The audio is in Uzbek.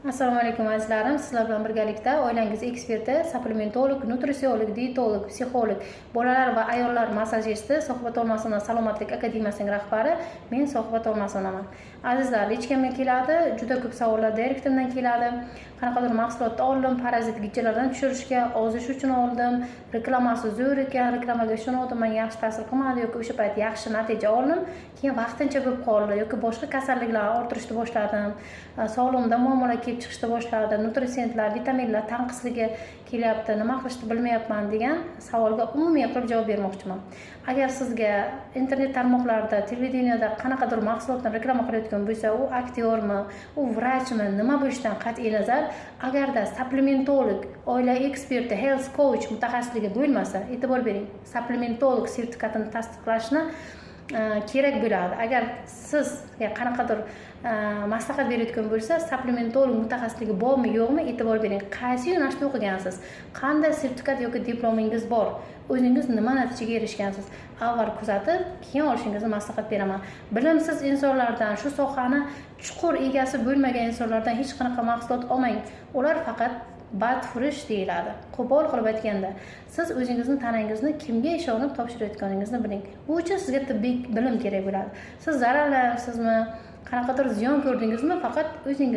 Assalomu alaykum azizlarim. Sizlar bilan birgalikda oilangiz eksperti, supplementolog, nutritsiolog, diyetolog, psixolog, bolalar va ayollar massajisti, Sohbat Olmaso'na Salomatlik akademiyasining rahbari, men Sohbat Olmaso'naman. Azizlar, hech kimga keladi, juda ko'p savollar direktimdan keladi. Qanaqadir mahsulotni oldim, parazit gijjalardan tushirishga, ozish uchun oldim, reklamasi zo'r ekan, reklamaga ishondim, menga yaxshi ta'sir qilmadi yoki o'sha payt yaxshi natija oldim, keyin vaqtincha bo'lib qoldi yoki boshqa kasalliklarni orttirishni boshladim, sog'lig'imda muammolar kelib chiqishni boshladi, nutritsiyentlar, vitaminlar tanqisligi kelyapti, nima qilishni bilmayapman degan savolga umumiy qilib javob bermoqchiman. Agar sizga internet tarmoqlarida, televideniyada qanaqadir mahsulotni reklama qilayotgan bo'lsa, u aktyormi, u vrachmi, nima bo'lishidan qat'iy nazar, agarda supplementolog, oila eksperti, health coach mutaxassisligi bo'lmasa, e'tibor bering, supplementolog sertifikatini tasdiqlashni kerak bo'ladi. Agar sizga qanaqadir maslahat berayotgan bo'lsa, supplementolog mutaxassisligi bormi, yo'qmi, e'tibor bering. Qaysi yo'nalishda o'qigansiz? Qanday sertifikat yoki diplomingiz bor? O'zingiz nima natijaga erishgansiz? Avval kuzatib, keyin olishingizni maslahat beraman. Bilimsiz insonlardan, shu sohani chuqur egasi bo'lmagan insonlardan hech qanaqa mahsulot olmang. Ular faqat badfurish deyiladi. Qo'pol qilib aytganda, siz o'zingizni tanangizni kimga ishonib topshirayotganingizni biling. Bu uchun sizga tibbiy bilim kerak bo'ladi. Siz zararlansizmi, qanaqadir ziyon ko'rdingizmi, faqat o'zingiz